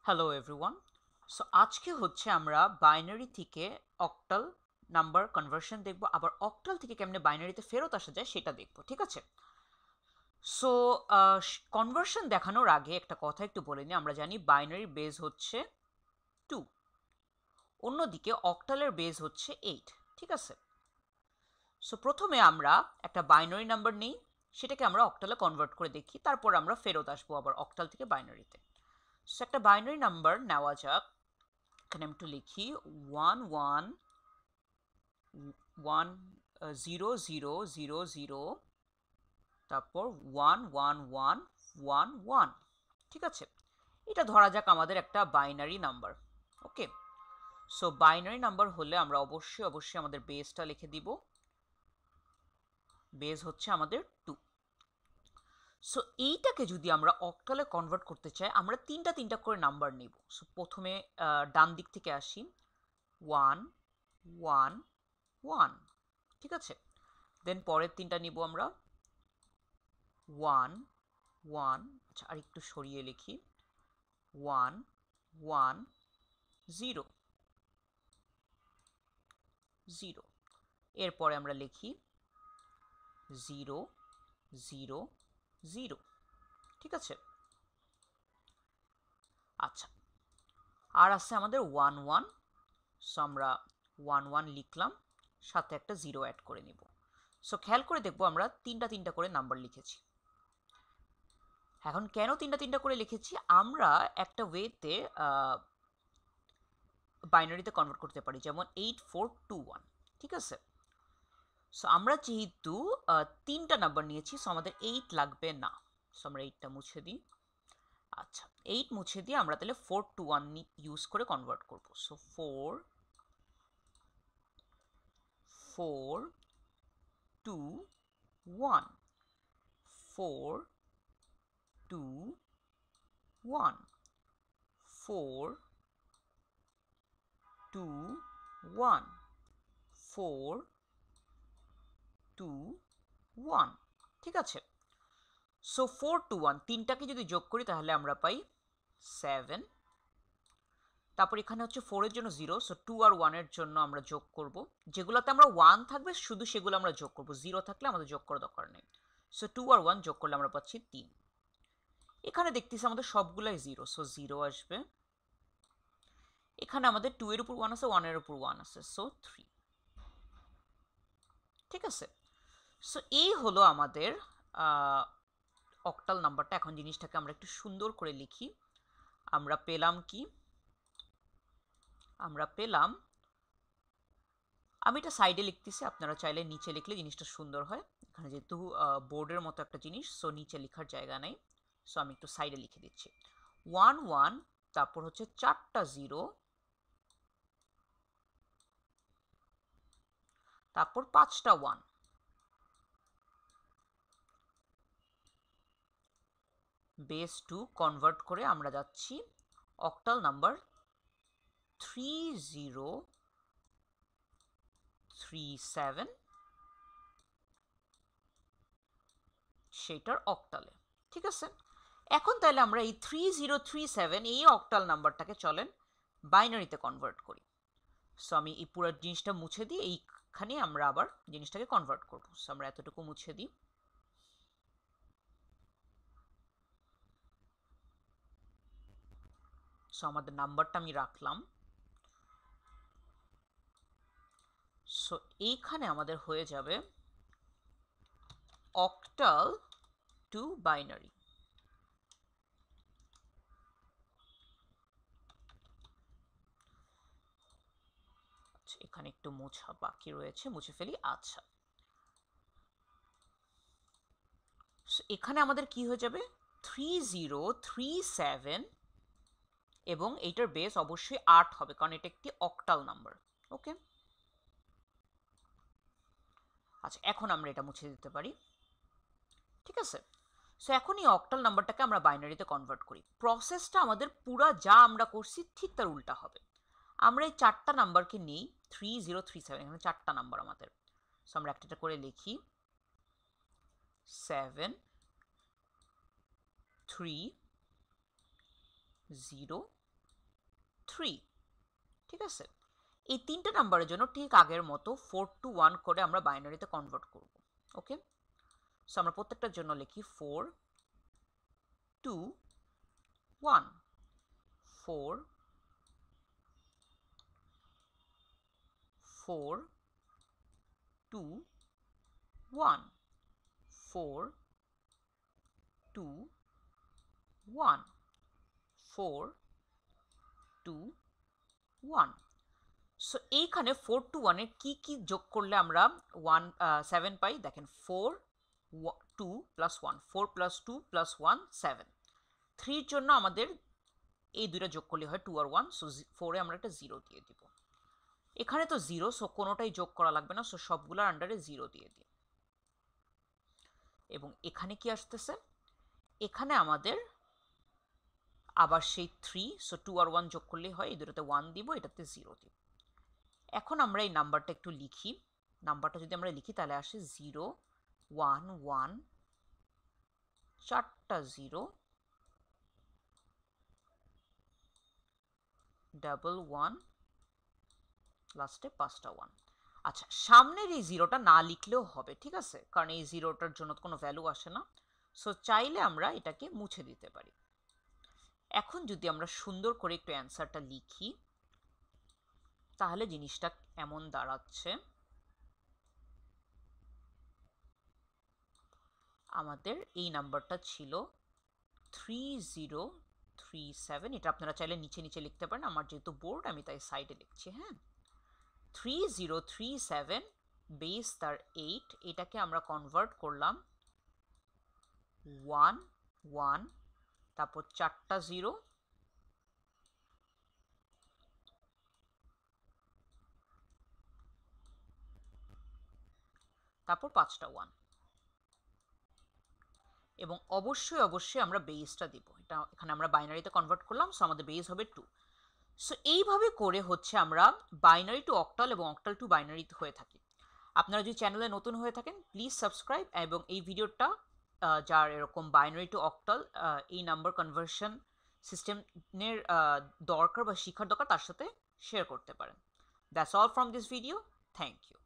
Hello everyone. So আজকে হচ্ছে আমরা বাইনারি থেকে অক্টাল নাম্বার কনভার্সন দেখব, আবার অক্টাল থেকে কেমনে বাইনারিতে ফেরত আসা যায় সেটা দেখব, ঠিক আছে? সো কনভার্সন দেখানোর আগে একটা কথা একটু বলে নিই। আমরা জানি বাইনারির বেজ হচ্ছে 2, অন্যদিকে অক্টালের বেজ হচ্ছে 8, ঠিক আছে? সো প্রথমে আমরা একটা বাইনারি নাম্বার নিই, সেটাকে আমরা অক্টালে কনভার্ট করে দেখি, তারপর আমরা ফেরত আসবো আবার অক্টাল থেকে বাইনারিতে। সো একটা বাইনারি নাম্বার নেওয়া যাক। এখানে আমি একটু লিখি 1 1 1 0 0 0 0, তারপর 1 1 1 1 1, ঠিক আছে? এটা ধরা যাক আমাদের একটা বাইনারি নাম্বার। ওকে, সো বাইনারি নাম্বার হলে আমরা অবশ্যই আমাদের বেসটা লিখে দিব। বেস হচ্ছে আমাদের 2। সো এইটাকে যদি আমরা অক্টালে কনভার্ট করতে চাই, আমরা তিনটা করে নাম্বার নিব। সো প্রথমে ডান দিক থেকে আসি, 1 1 1, ঠিক আছে? দেন পরের তিনটা নিব আমরা 1 1, আচ্ছা আর একটু সরিয়ে লিখি 1 1 0 0, এরপরে আমরা লিখি 0 0 0, ঠিক আছে? আচ্ছা, আর আছে আমাদের 1 1, সো আমরা 1 1 লিখলাম, সাথে একটা 0 অ্যাড করে নিব। সো খেয়াল করে দেখবো আমরা তিনটা করে নাম্বার লিখেছি। এখন কেন তিনটা করে লিখেছি? আমরা একটা ওয়েতে বাইনারিতে কনভার্ট করতে পারি, যেমন 8421, ঠিক আছে? সো আমরা যেহেতু তিনটা নাম্বার নিয়েছি, সো আমাদের 8 লাগবে না। সো আমরা 8টা মুছে দিই। আচ্ছা, 8 মুছে দিয়ে আমরা তাহলে 421 ইউজ করে কনভার্ট করব। সো 4 4 2 1 4 2 1 4 2 1 4 2 1, ঠিক আছে? সো 4 2 1 তিনটাকে যদি যোগ করি তাহলে আমরা পাই 7। তারপর এখানে হচ্ছে 4 এর জন্য 0, সো 2 আর 1 এর জন্য আমরা যোগ করব। যেগুলোতে আমরা 1 থাকবে শুধু সেগুলো আমরা যোগ করব, 0 থাকলে আমাদের যোগ করার দরকার নেই। সো 2 আর 1 যোগ করলে আমরা পাচ্ছি 3। এখানে দেখতেছি আমাদের সবগুলাই 0, সো 0 আসবে। এখানে আমাদের 2 এর উপর 1 আছে, 1 এর উপর 1 আছে, সো 3, ঠিক আছে? সো এই হলো আমাদের অক্টাল নাম্বারটা। এখন জিনিসটাকে আমরা একটু সুন্দর করে লিখি। আমরা পেলাম কি? আমরা পেলাম, আমি এটা সাইডে লিখতেছি, আপনারা চাইলে নিচে লিখলে জিনিসটা সুন্দর হয়। এখানে যেহেতু বোর্ডের মতো একটা জিনিস, সো নিচে লেখার জায়গা নেই, সো আমি একটু সাইডে লিখে দিচ্ছি 1 1, তারপর হচ্ছে 4টা 0, তারপর 5টা 1। বেস 2 কনভার্ট করে আমরা যাচ্ছি অক্টাল নাম্বার 3037, সেটার অক্টালে, ঠিক আছে? এখন তাহলে আমরা এই 3037 এই অক্টাল নাম্বারটাকে চলেন বাইনারিতে কনভার্ট করি। সো আমি এই পুরো জিনিসটা মুছে দিই, এইখানে আমরা আবার জিনিসটাকে কনভার্ট করব। সো আমরা এতটুকু মুছে দিই। সো আমাদের নাম্বারটা আমি রাখলাম। সো এইখানে আমাদের হয়ে যাবে অক্টাল টু বাইনারি। এখানে একটু মোছা বাকি রয়েছে, মুছে ফেলি। আচ্ছা, এখানে আমাদের কি হয়ে যাবে? 3037, এবং এইটার বেস অবশ্যই 8 হবে, কারণ এটা একটি অক্টাল নাম্বার। ওকে, আচ্ছা এখন আমরা এটা মুছে দিতে পারি, ঠিক আছে? সো এখন এই অক্টাল নাম্বারটাকে আমরা বাইনারিতে কনভার্ট করি। প্রসেসটা আমাদের পুরা যা আমরা করছি ঠিক তার উল্টা হবে। আমরা এই 4টা নাম্বারকে নিই, 3037, এখানে 4টা নাম্বার আমাদের। সো আমরা একটা করে লিখি 7 3 0 3, ঠিক আছে? এই তিনটা নাম্বারের জন্য ঠিক আগের মতো 4 to 1 করে আমরা বাইনারিতে কনভার্ট করব। ওকে, সো আমরা প্রত্যেকটার জন্য লিখি 4 2 1, 4 4 2 1, 4 2 1, 4 2 1। সো এইখানে 4 to 1 এর কি যোগ করলে আমরা 7 পাই? দেখেন 4 2 প্লাস 1, 4 প্লাস 2 প্লাস 1 7। 3 জন্য আমাদের এই দুইটা যোগ করলে হয় 2 আর 1, সো 4 এ আমরা একটা 0 দিয়ে দিব। এখানে তো 0, সো কোনোটাই যোগ করা লাগবে না, সো সবগুলোর আন্ডারে 0 দিয়ে দিই। এবং এখানে কি আসতেছে? এখানে আমাদের আবার সেই 3, সো 2 আর 1 যোগ করলেই হয়, এই দুটোতে 1 দিব, এটাতে 0 দিব। এখন আমরা এই নাম্বারটা একটু লিখি। নাম্বারটা যদি আমরা লিখি তাহলে আসে 0 1 1, 4টা 0, 1 লাস্টে 5টা 1। আচ্ছা, সামনের এই 0টা না লিখলেও হবে, ঠিক আছে, কারণ এই 0টার জন্য কোনো ভ্যালু আসে না, সো চাইলে আমরা এটাকে মুছে দিতে পারি। এখন যদি আমরা সুন্দর করে একটু অ্যান্সারটা লিখি তাহলে জিনিসটা এমন দাঁড়াচ্ছে। আমাদের এই নাম্বারটা ছিল 3037, এটা আপনারা চাইলে নিচে নিচে লিখতে পারেন, আমার যেহেতু বোর্ড আমি তাই সাইডে লিখছি। হ্যাঁ, 3037 বেস তার 8, এটাকে আমরা কনভার্ট করলাম 1 1, তারপর 4টা 0, তারপর 5টা 1, এবং অবশ্যই আমরা বেসটা দিব। এটা এখানে আমরা বাইনারিতে কনভার্ট করলাম, সো আমাদের বেস হবে 2। সো এইভাবে করে হচ্ছে আমরা বাইনারি টু অক্টাল এবং অক্টাল টু বাইনারি হয়ে থাকি। আপনারা যদি চ্যানেলে নতুন হয়ে থাকেন প্লিজ সাবস্ক্রাইব, এবং এই ভিডিওটা যার এরকম বাইনারি টু অক্টাল এই নাম্বার কনভার্সন সিস্টেমের দরকার বা শিখার দরকার তার সাথে শেয়ার করতে পারেন। That's all from this video. Thank you.